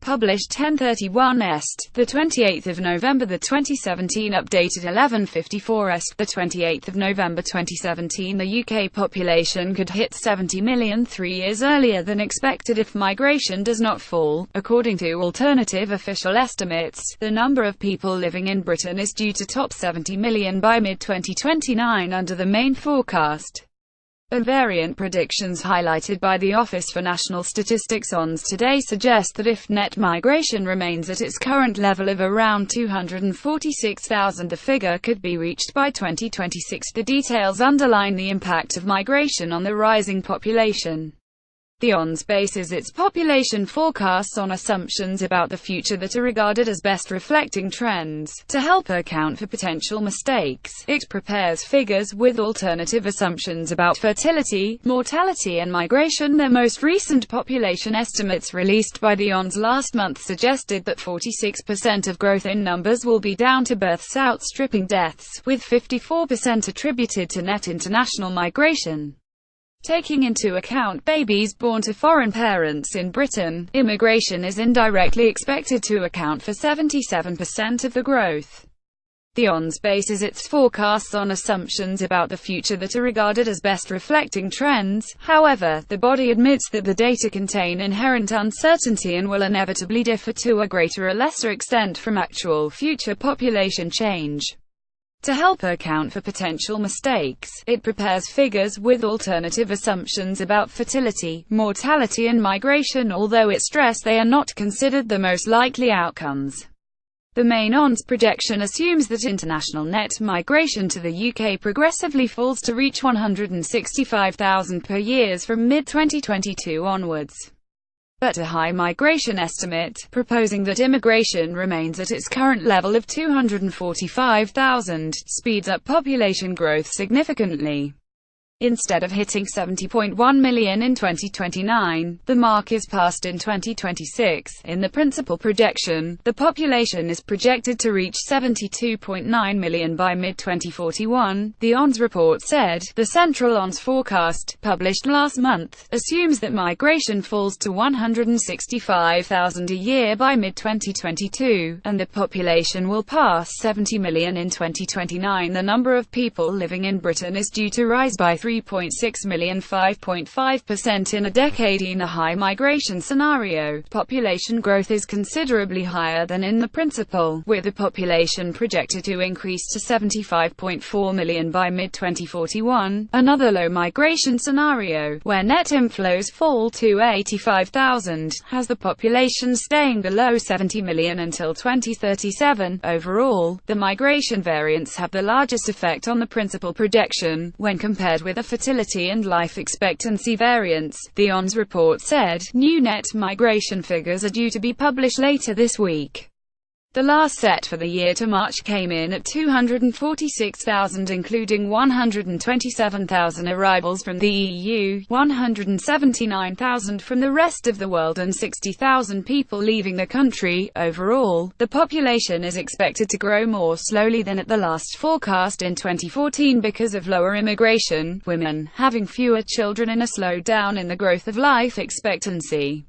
Published 10:31 Est, the 28th of November, the 2017 updated 11:54 Est, the 28th of November 2017. The UK population could hit 70 million 3 years earlier than expected if migration does not fall. According to alternative official estimates, the number of people living in Britain is due to top 70 million by mid-2029 under the main forecast. Variant predictions highlighted by the Office for National Statistics ONS today suggest that if net migration remains at its current level of around 246,000, the figure could be reached by 2026. The details underline the impact of migration on the rising population. The ONS bases its population forecasts on assumptions about the future that are regarded as best reflecting trends. To help account for potential mistakes, it prepares figures with alternative assumptions about fertility, mortality and migration. The most recent population estimates released by the ONS last month suggested that 46% of growth in numbers will be down to births outstripping deaths, with 54% attributed to net international migration. Taking into account babies born to foreign parents in Britain, immigration is indirectly expected to account for 77% of the growth. The ONS bases its forecasts on assumptions about the future that are regarded as best reflecting trends. However, the body admits that the data contain inherent uncertainty and will inevitably differ to a greater or lesser extent from actual future population change. To help account for potential mistakes, it prepares figures with alternative assumptions about fertility, mortality and migration, although it stressed they are not considered the most likely outcomes. The main ONS projection assumes that international net migration to the UK progressively falls to reach 165,000 per year from mid-2022 onwards. But a high migration estimate, proposing that immigration remains at its current level of 245,000, speeds up population growth significantly. Instead of hitting 70.1 million in 2029, the mark is passed in 2026. In the principal projection, the population is projected to reach 72.9 million by mid-2041, the ONS report said. The Central ONS forecast, published last month, assumes that migration falls to 165,000 a year by mid-2022, and the population will pass 70 million in 2029. The number of people living in Britain is due to rise by 3.6 million, 5.5% in a decade. In a high migration scenario, population growth is considerably higher than in the principal, with the population projected to increase to 75.4 million by mid-2041. Another low migration scenario, where net inflows fall to 85,000, has the population staying below 70 million until 2037. Overall, the migration variants have the largest effect on the principal projection, when compared with the fertility and life expectancy variants, the ONS report said. New net migration figures are due to be published later this week. The last set for the year to March came in at 246,000, including 127,000 arrivals from the EU, 179,000 from the rest of the world and 60,000 people leaving the country. Overall, the population is expected to grow more slowly than at the last forecast in 2014 because of lower immigration, women having fewer children and a slowdown in the growth of life expectancy.